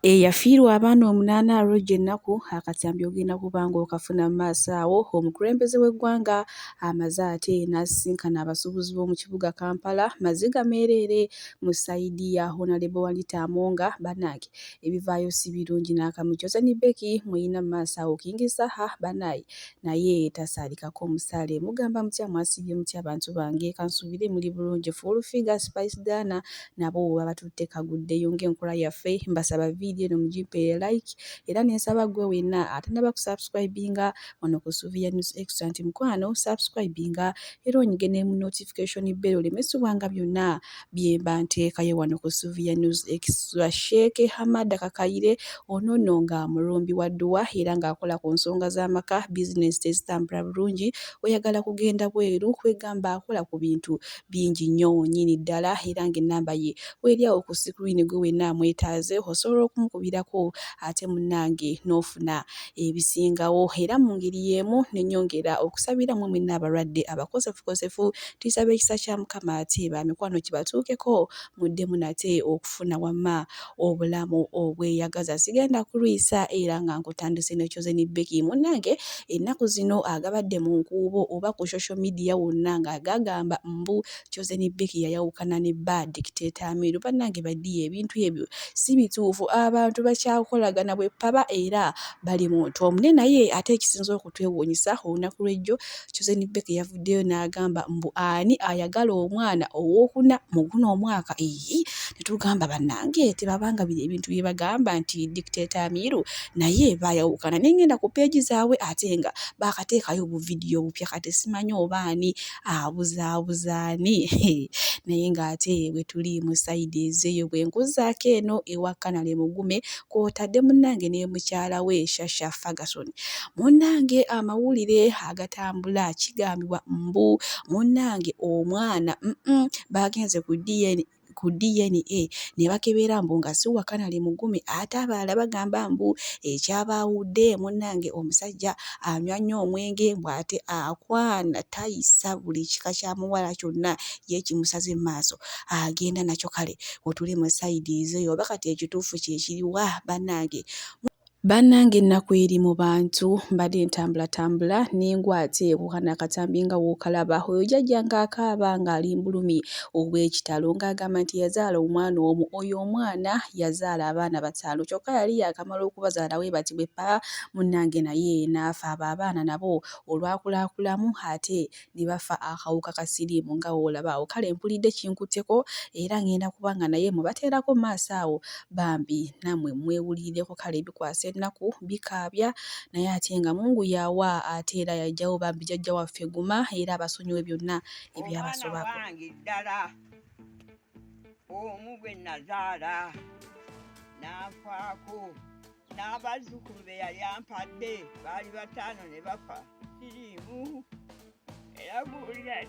Eyafiirwa abaana 8 Roger ennaku akatambi ogenda kuba ng'okafuna mu maaso awo. Omukulembeze w'eggwanga amaze ate n'asisinkana abasuubuzi b'omu kibuga Kampala maziga meereere mu sayidi ya Honorable Wanita Amonga. Bannange ebivaayo si birungi n'akamu. Joseni Beki muyina mu maaso awo King Saha bannange naye tasaalikako omusaale. Mugamba mutya, mwasibye mutya abantu bange? Kansuubire muli bulungi. Full Figure, Spice Dana nabo babatutte kaguddeyo ng'enkola yaffe. Mbasaba vidiyo eno mugipe like era nensaba gwe wenna atanaba kusubscribinga wano ku Suvia News Extra nti mukwano subscribinga era onyige ne mu notification bell olemesibwanga byonna bye mba nteekayo wano ku Suvia News Extra. Sheikh Hamad Kakayire onono nga mulumbi wa dduwa era ng'akola ku nsonga z'amaka business tezitambula bulungi. Oyagala kugenda bweru kwegamba akola ku bintu bingi nnyo nnyini ddala era ng'ennamba ye weri awo ku screen gwe wenna amwetaaze osobola okumukubirako ate munnange n'ofuna ebisingawo era mu ngeri y'emu n'ennyongera okusabiramu mwenna abalwadde abakosefukosefu tisaba ekisa kya Mukama ate ba mikwano kibatuukeko muddemu nate okufuna wamma obulamu obweyagaza. Sigenda kulwisa era nga nkutandise ne Joseni Beki munnange ennaku zino agabadde mu nkuubo oba ku social media wonna ng'agagamba mbu Joseni Beki yayawukana ne bba Dictator Amiru. Bannange baddiye ebintu ebyo si bituufu. Abantu bakyakolagana bwe paba era bali muntu omune. Naye ate ekisinza okutwewuunyisa olunaku lw'ejjo Joseni Beki yavuddeyo n'agamba mbu ani ayagala omwana owokuna mu guno omwaka. Ne tugamba bannange tebabanga biri ebintu bye bagamba nti Dictator Amiru naye baayawukana. Ne ngenda ku peegi zaabwe ate nga baakateekayo obuvidiyo obupya kati simanyi oba ani abuzaabuzaani naye ng'ate bwe tuli mu sayidi ezeeyo bwe nkuzaako eno ewa Kanale Mugume kw'otadde munnange ne mukyala we Shasha Ferguson. Munnange amawulire agatambula kigambibwa mbu munnange omwana bagenze ku DNA ne bakebera mbu nga si wa Kanale Mugume ate abalala bagamba mbu ekyabaawudde munnange omusajja anywa nnyo omwenge mbw ate akwana tayisa buli kika kya muwala kyonna ye kimusaze mu maaso agenda nakyo. Kale otuli mu sayidi ezeeyo oba kati ekituufu kye kiriwa bannange? Bannange ennaku eri mu bantu mbadde ntambulatambula n'engwate kukana akatambi nga wookalaba oyo jjajja ng'akaaba ng'ali mbulumi obw'ekitalo ng'agamba nti yazaala omwana omu. Oyo omwana yazaala abaana 5 kyokka yali yakamala okubazaala we bati bwe ppa munnange naye n'afa. Abo abaana nabo olwakulaakulamu ate ne bafa akawuka ka siriimu nga woolabaawo. Kale mpulidde kinkutteko era ngenda kubanga naye mubateerako mu maaso awo bambi nammwe mwewulirireko. Kale bikwasa ennaku bikaabya naye ate nga Mungu yawa ate era yajjawo bambi jjajja waffe Guma era abasonyiwe byonna ebyabasobako. Ddala omu gwe nazaala n'afaako n'abazzukulu be yali ampadde baali 5 ne bafa siriimu era guwulira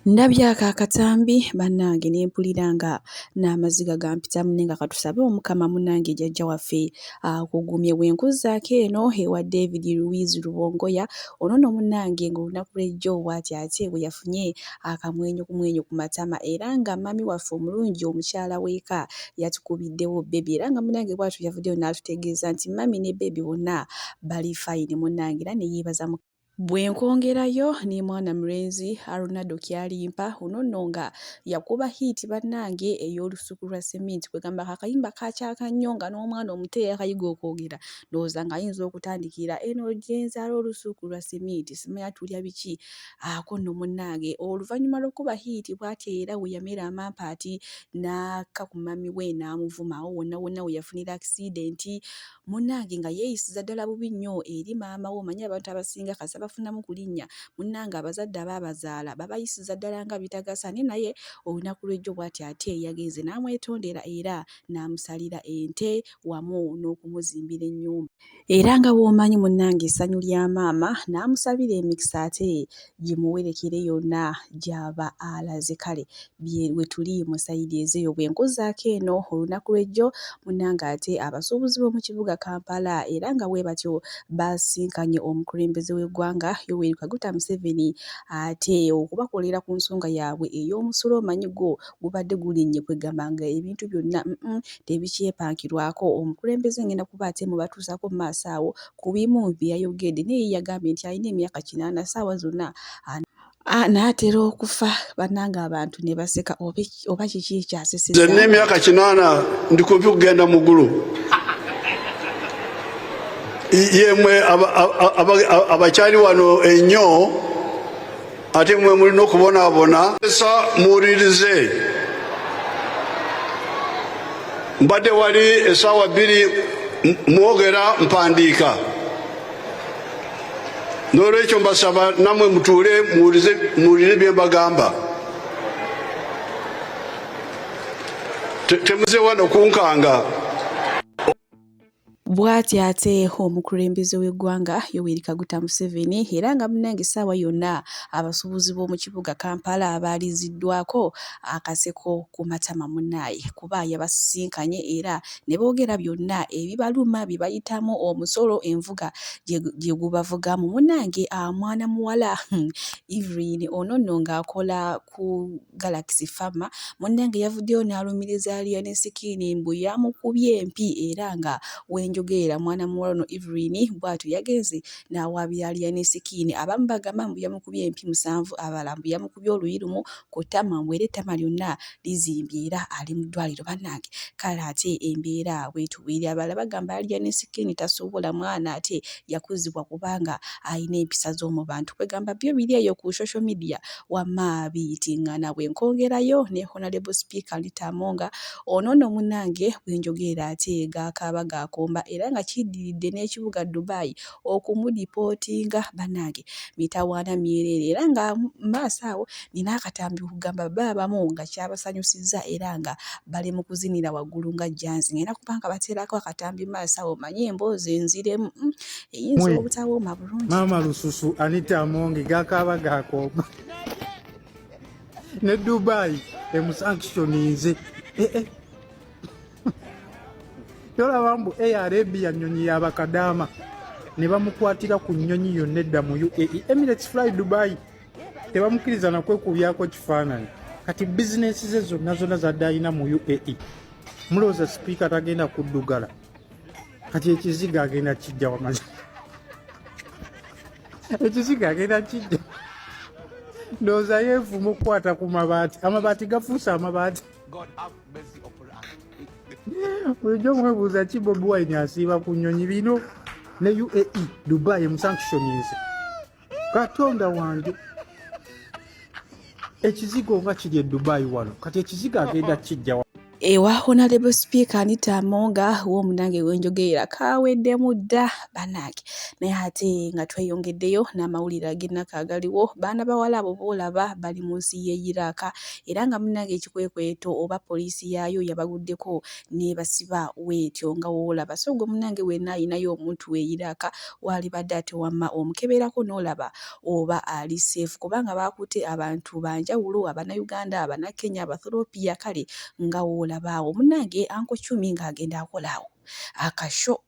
Ndabyako akatambi bannange ne mpulira nga n'amaziga gampitamu nenga katusabe omukama munnange jjajja waffe akugumye. Bwe nkuzzaako eno ewa David Louise Rubongoya onono munnange ng'olunaku lw'ejjo bw'ati ate bwe yafunye akamwenyu ku matama era nga mami waffe omulungi omukyala w'eka yatukubiddewo bebi era nga munnange bw'atyo yavuddeyo n'atutegeeza nti mami ne bebi bonna bali fayini munnange era ne yeebaza bwe nkongerayo ne mwana mulenzi Ronaldo Kyalimpa onono nga yakuba hiiti bannange ey'olusuku lwa seminti kwegamba akayimba kakyaka nnyo nga n'omwana omuto yakayiga okwogera ndowooza ng'ayinza okutandikira eno gyenzaala olusuku lwa seminti simanya tulya biki ako nno munnange. Oluvannyuma lw'okuba hiiti bw'atyo era we yamera amampaati n'aka ku mami we n'amuvuma awo wonna we yafunira akisidenti munnange nga yeeyisiza ddala bubi nnyo eri maama we. Omanyi abantu abasinga kasa bafunamu ku linnya munnange abazadde abaabazaala babayisiza ddala nga bitagasa naye olunaku lw'ejjo bw'ati ate yagenze n'amwetondera era n'amusalira ente wamu n'okumuzimbira ennyumba era nga bw'omanyi munnange essanyu lya maama n'amusabira emikisa ate gimuwerekere yonna gy'aba alaze. Kale we tuli mu sayidi ezeeyo bwe nkuzzaako eno olunaku lw'ejjo munnange ate abasuubuzi b'omu kibuga Kampala era nga bwe batyo basinkanye omukulembeze w'eggwanga w'eggwanga Yoweri Kaguta Museveni ate okubakolera ku nsonga yaabwe ey'omusolo omanyi gwo gubadde gulinnye kwegamba nga ebintu byonna tebikyepankirwako. Omukulembeze ngenda kuba ate mubatuusako mu maaso awo ku bimu bye yayogedde naye yagambye nti alina emyaka 80 ssaawa zonna n'atera okufa bannanga abantu ne baseka oba kiki ekyaseseza. Nze n'emyaka 80 ndi kumpi kugenda mu ggulu. Yemwe abakyali wano ennyo ate mwe mulina okubonaabona muwulirize. Mbadde wali essaawa 2 mwogera mpandiika. N'olwekyo mbasaba nammwe mutuule muwulire bye mbagamba. Temuze wano kunkanga. Bw'ati ate omukulembeze w'eggwanga Yoweri Kaguta Museveni era nga munnange essaawa yonna abasuubuzi b'omu kibuga Kampala abaaliziddwako akaseko ku matama munnaaye kuba yabasisinkanye era ne boogera byonna ebibaluma bye bayitamu omusolo envuga gye gubavugamu. Munnange mwana muwala Evelyn ono nno ng'akola ku Galaxy Pharma munnange yavuddeyo n'alumiriza Alien Skin mbu yamukubye empi era nga njogera mwana muwala ono Evelyn bw'atyo yagenze n'awaabira Alien Skin. Abamu bagamba mbu yamukubye empi 7 abalala mbu yamukubye oluyi lumu ku ttama mbu era ettama lyonna lizimbye era ali mu ddwaliro bannange. Kale ate embeera bwetuwiri abalala bagamba Alien Skin tasobola mwana ate yakuzibwa kubanga alina empisa z'omu bantu kwegamba byo biri eyo ku social media wamma biyitingana. Bwe nkongerayo ne Honorable Speaker Rita Amonga ono nno munnange bwenjogera ate gaakaaba gaakomba era nga kiddiridde n'ekibuga Dubai okumudipootinga bannange mitawaana myereere era nga maaso awo nina akatambi kugamba baabamu nga kyabasanyusizza era nga bali mu kuzinira waggulu nga jansi ngenda kubanga bateerako akatambi maaso awo manye emboozi enziremu eyinza obutawooma bulungi. Maama Lususu Anita Amonge gaakaaba gaakomba ne Dubai emusankishonize Yolaba mbu ARB yannyonyi y'abakadaama ne bamukwatira ku nnyonyi yonna edda mu UAE. Emirates Fly Dubai tebamukkiriza nakwekubyako kifaananyi. Kati bizinesi ze zonna zadde alina mu UAE. Mulowooza sipiika tagenda kuddugala. Kati ekiziga agenda kijja wamazi. Ekiziga agenda kijja. Ndowooza yeevuma okukwata ku mabaati. Amabaati gafuuse amabaati. Bulijjo mwebuuza ki Bobi Wine asiiba ku nnyonyi bino ne UAE Dubai emusankishonize. Katonda wange ekizigo nga kiri e Dubai wano kati ekizigo agenda kijja ewa Honorable Speaker Anita Amonga w'omunange w'enjogera kaweddemu dda bannange naye ate nga tweyongeddeyo n'amawulire ag'ennaku agaliwo baana bawala abo boolaba bali mu nsi y'e Iraq era nga munnange ekikwekweto oba poliisi yaayo yabaguddeko n'ebasiba weetyo nga woolaba so gwe munnange wenna ayinayo omuntu we Iraq waalibadde ate wamma omukeberako n'olaba oba ali safe kubanga baakutte abantu banjawulo Abannayuganda Abannakenya Abaethiopia kale nga labaawo munnange Uncle Chumi ng'agenda akolaawo akasho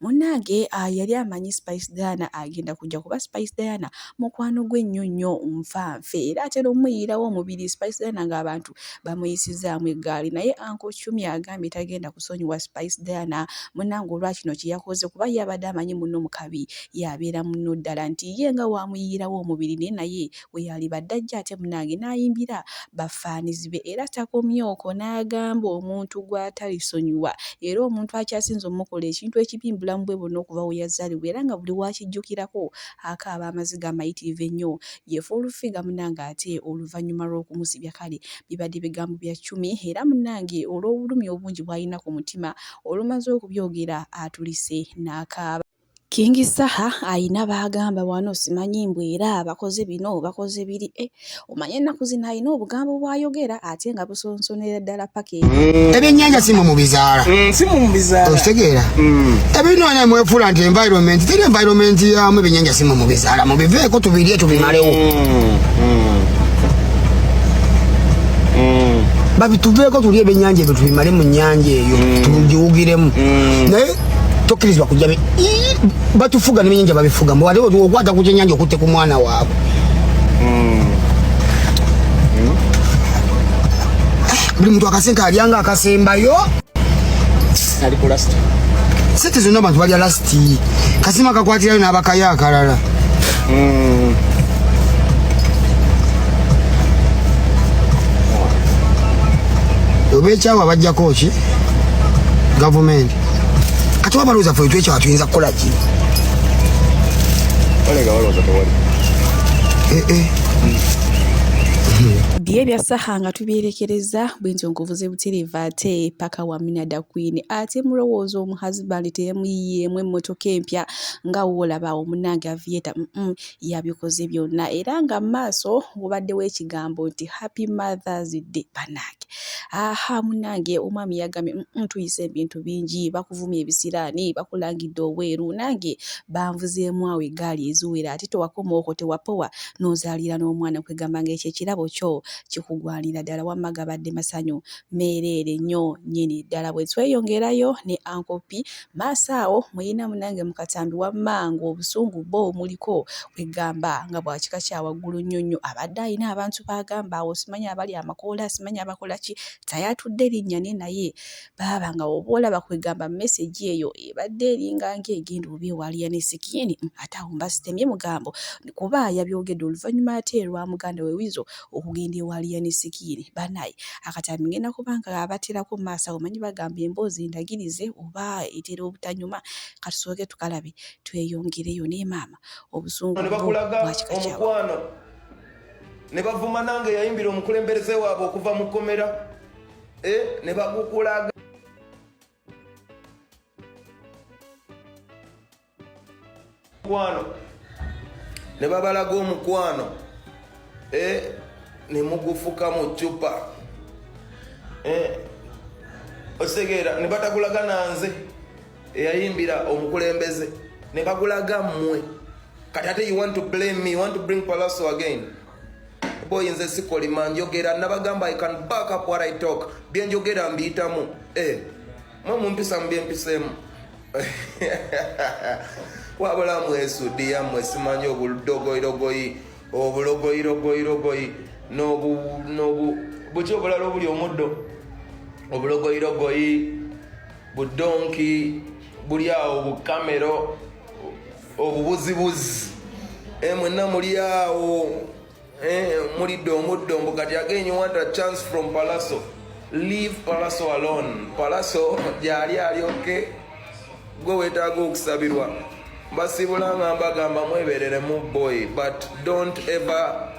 munnange yali amanyi Spice Diana agenda kujja kuba Spice Diana mukwano gw'ennyonnyo nfanfe era atera omuyirawo omubiri Spice Diana ng'abantu bamuyisizaamu eggaali naye Uncle Chumi agambye tagenda kusonyiwa Spice Diana munnange olwakino kye yakoze kuba yabadde amanyi munno mukabi yabeera munno ddala nti ye nga wamuyirawo omubiri naye we yalibadde ajja ate munnange n'ayimbira bafaanizi be era takomyoko n'agamba omuntu gw'atalisonyiwa era omuntu akyasinze omukola ekintu bulamu bwe bonna okuva we yazaalibwa era nga buli wakijjukirako akaaba amaziga amayitirivu ennyo yefu olufiga munnange ate oluvannyuma lw'okumusibya kale bibadde bigambo bya Chumi era munnange olw'obulumi obungi bw'alina ku mutima olumaze okubyogera atulise n'akaaba. King Saha ayina bagamba wano simanyi mbwe era bakoze bino bakoze biri omanye ennaku zino ayina obugambo bwayogera ate nga busonsonera ddala pake ebyennyanja si mu bizaala okitegeera ebinoonya mwefuula nti environment teri environment yamu ebyennyanja si mu bizaala mubiveeko tubirye tubimalewo babituveeko tulye ebyennyanja ebyo tubimale mu nnyanja eyo tugiwugiremu naye tokkirizibwa kujja batufuga n'ebyennyanja babifuga mbu waliwo okwata ku kyennyanja okutte ku mwana waabwe. Buli muntu akasente alyanga akasembayo sente zonna abantu balya lasiti kasima kakwatirayo n'abakayo akalala. Oba ekyawa bajjako ki gavumenti kati wabalowooza ffe twekyawa tuyinza kukola ki? Bye byasaha nga tubyerekereza bwentyo nkuvuze butereevu ate paka wa Minada Queen ate mulowooza omuhazibandi teyamuyiyeemu emmotoka empya nga woolaba omunange Aviator yabikoze byonna era nga maaso wabaddewo ekigambo nti Happy Mother's Day banange. Munange omwami yagambye tuyise ebintu bingi bakuvumya ebisiraani bakulangidde obweru nange banvuzeemu awo eggaali eziwera ate tewakomaoko tewapowa n'ozaalira n'omwana kwegamba ng'ekyo ekirabo kyo kikugwanira ddala wamma gabadde masanyu meereere nnyo nnyini ddala bwe tweyongerayo ne Uncle P maaso awo muyina munange mu katambi wamma ng'obusungu bo muliko kwegamba nga bwa kika kya waggulu nnyo nnyo abadde ayina abantu baagamba awo simanyi abali amakoola simanyi abakola ki tayatudde linnya ne naye baaba nga oba olaba kwegamba message eyo ebadde eringa ng'egenda oba ewaliya ne Sikini ate awo mbasitemye mugambo kuba yabyogedde oluvannyuma ate lwa muganda we Wizo okugenda ewaliya ne Sikini banaye akatambi ngenda kubanga abaterako mu maaso omanyi bagamba emboozi ndagirize oba etera obutanyuma katusooke tukalabe tweyongereyo ne maama obusungu bwakika omukwano ne bavuma nange yayimbira omukulembereze waabwe okuva mu kkomera ne bagukulaga mukwano ne babalaga omukwano ne mugufuka mu ccupa osegeera ne batagulaga nanze eyayimbira omukulembeze ne bagulaga mmwe kati ate you want to blame me, you want to bring Palazzo again. Boy nze sikolima njogera nabagamba I can back up what I talk byenjogera mbiyitamu mwe mumpisa mbyempisemu wabula mwesudiya mwe simanyi obulogoyirogoyi buki obulala obuli omuddo obulogoyirogoyi budonki buli awo bukamero obubuzibuzi mwenna muli awo mulidde omuddo mbu kati again you want a chance from Palazzo. Leave Palazzo alone. Palazzo gyali alyoke gwe weetaaga okusabirwa basibula nga mbagamba mweberere mu boy but don't ever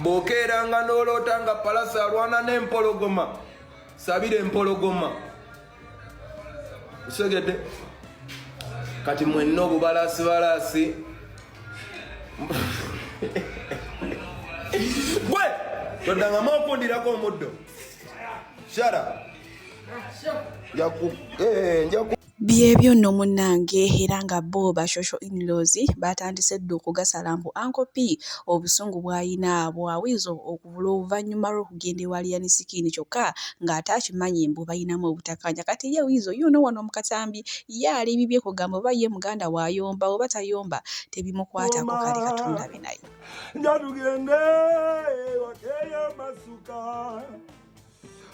bokeeranga n'oloota nga Palazzo alwana n'empologoma sabira empologoma usegedde kati mwenna obubalasi gwe todangamu okundirako omuddo shara byebyo nno munnange era nga bo bashosho in-laws batandise dde okugasala mbu Uncle P obusungu bw'ayina bwawizo okuvula oluvannyuma lw'okugenda ewaliya ne Sikini kyokka ng'ate akimanyi mbu balinamu obutakkaanya kati ye Wizo yuno wano mu katambi ye alibibye kugamba oba ye muganda wayomba oba tayomba tebimukwatako kale katundabe naye njatugende wakeya masuka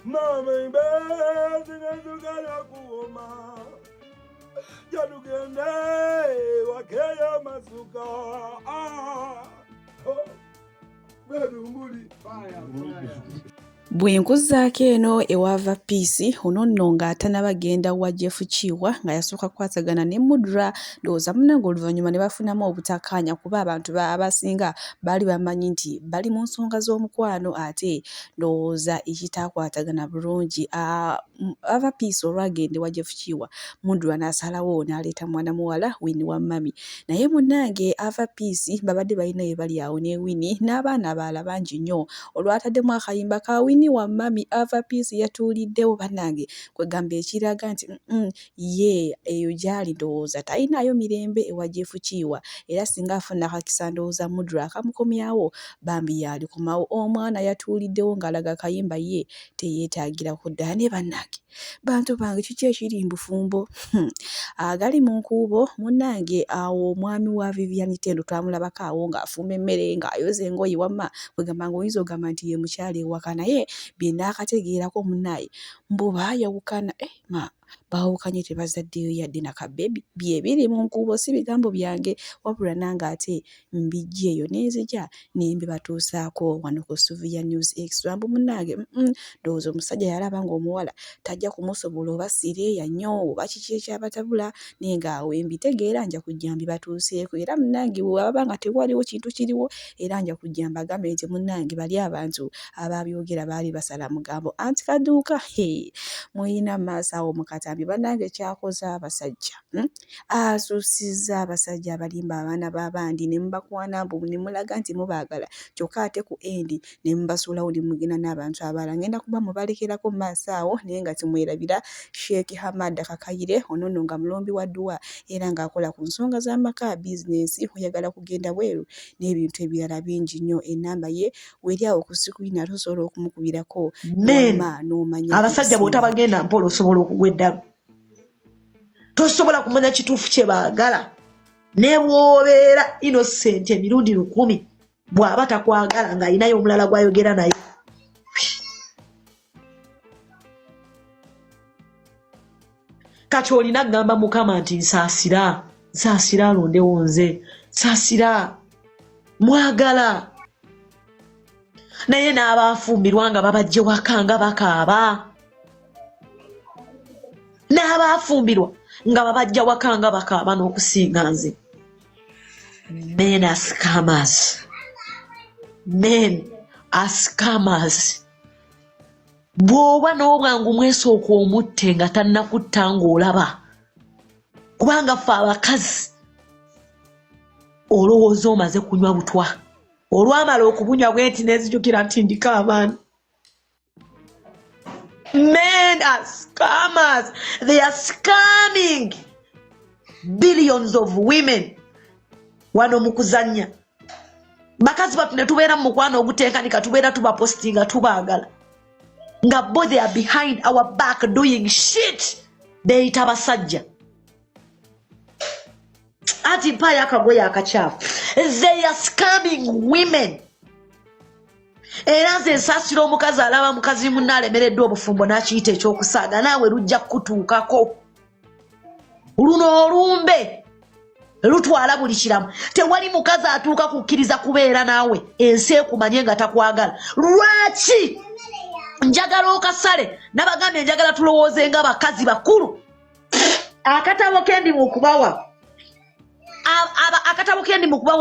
mama imbezi nezugala kuoma njatugende wakeya masuka bedumbuli bwe nkuzzaako eno ewava Peace ono nno ng'atanabagenda wa Jeff Kiwa nga yasooka kukwatagana ne Mudra ndowooza munnange oluvannyuma ne bafunamu obutakkaanya kuba abantu abasinga baali bamanyi nti bali mu nsonga z'omukwano ate ndowooza ekitaakwatagana bulungi ava Peace olwagende wa Jeff Kiwa Mudra n'asalawo n'aleeta mwana muwala Winnie wa mami naye munnange ava Peace babadde balina bye bali awo ne Winnie n'abaana abalala bangi nnyo olwataddemu akayimba ka Winnie munyini wa mami Ava Peace yatuuliddewo bannange kwegamba ekiraga nti ye eyo gyali ndowooza talinayo mirembe ewa Jeff Kiiwa era singa afuna akakisa ndowooza Mudra akamukomyawo bambi yalikomawo. Omwana yatuuliddewo ng'alaga kayimba ye teyeetaagira kudda. Ne bannange bantu bange kiki ekiri mbufumbo agali mu nkuubo munnange awo omwami wa Vivian Tendo twamulabako awo ng'afumba emmere ng'ayoza engoye wamma kwegamba ng'oyinza ogamba nti ye mukyala ewaka naye bye naakategeerako munnaye mbu baayawukana baawukanye tebazaddeyo yadde nakabebi bye biri mu nkuubo si bigambo byange wabula nange ate mbijja eyo nenzija nembe batuusaako wano ku Suvia News Extra mbu munnange ndowooza omusajja yalaba ng'omuwala tajja kumusobola oba sireeya nnyo oba kiki ekyabatabula naye ng'awo mbitegeera nja kujja mbibatuuseeko era munnange bw'ababa nga tewaliwo kintu kiriwo era nja kujja mbagambe nti munnange bali abantu ababyogera baali basala mugambo anti kaduuka muyina maaso awo mukatambi bannange kyakoze abasajja asuusizza abasajja abalimba abaana b'abandi ne mubakwana mbu ne mulaga nti mubaagala kyokka ate ku endi ne mubasuulawo ne mugenda n'abantu abalala ngenda kuba mubalekerako mu maaso awo naye nga timwerabira Sheikh Hamad Kakayire ono nno nga mulombi wa dduwa era ng'akola ku nsonga z'amaka bizinensi oyagala kugenda bweru n'ebintu ebirala bingi nnyo. Ennamba ye weri awo ku sikulini ate osobola okumukubirako n'omanya abasajja bw'otabagenda mpola osobola okugwa eddalu tosobola kumanya kituufu kye baagala ne bw'obeera innocent emirundi 1000 bw'aba takwagala ng'alinayo omulala gw'ayogera naye. Kati olina kugamba Mukama nti nsaasira alondewo nze nsaasira mwagala naye n'abaafumbirwa nga babajje waka nga bakaaba n'abaafumbirwa nga babajja waka nga bakaaba n'okusinga nze. Men are scammers. Bw'oba n'obwangu mwesooka omutte nga tannakutta ng'olaba kubanga ffe abakazi olowooza omaze kunywa butwa olwamala okubunywa bwenti nezijukira nti ndiko abaana. Men are scammers. They are scamming billions of women. Wano mukuzanya bakazi batu ne tubeera mu mukwano oguteekanika tubeera tubapostinga tubaagala nga bo they are behind our back doing shit. Beeyita abasajja ati mpaayo akagoye akacaafu. They are scamming women. Era nze nsaasira omukazi alaba mukazi munne alemereddwa obufumbo n'akiyita ekyokusaaga naawe lujja kutuukako. Luno olumbe lutwala buli kiramu. Tewali mukazi atuuka kukkiriza kubeera naawe ensi ekumanye nga takwagala. Lwaki? Njagala okasale nabagambye njagala tulowooze nga bakazi bakulu. Akatabo kendi mu kubawa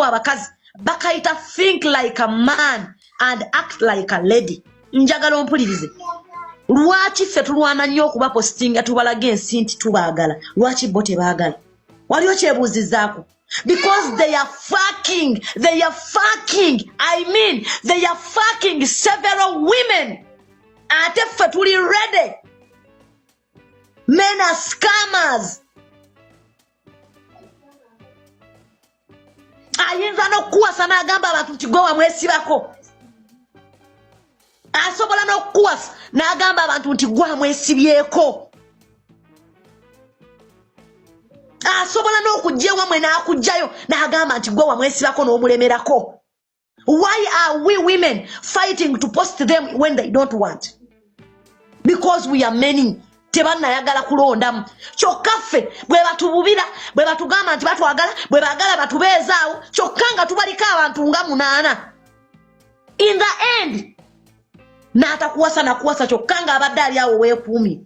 abakazi bakayita think like a man and act like a lady. Njagala ompulirize. Lwaki ffe tulwana nnyo okubapostinga tubalaga ensi nti tubaagala lwaki bo tebaagala? Waliwo kyebuuzizaako? Because they are fucking I mean they are fucking several women. Ate ffe tuli ready. Men are scammers. Ayinza n'okuwasa n'agamba abantu nti gwe wamwesibako. Asobola n'okuwasa n'agamba abantu nti gwe wamwesibyeko. Asobola n'okujja wamwe n'akujjayo n'agamba nti gwe wamwesibako n'omulemerako. Why are we women fighting to post them when they don't want? Because we are many. Tebannayagala kulondamu. Kyokka ffe bwe batububira bwe batugamba nti batwagala bwe baagala batubeezaawo kyokka nga tubaliko abantu nga 8. In the end n'atakuwasa nakuwasa kyokka nga abadde ali awo weekuumi.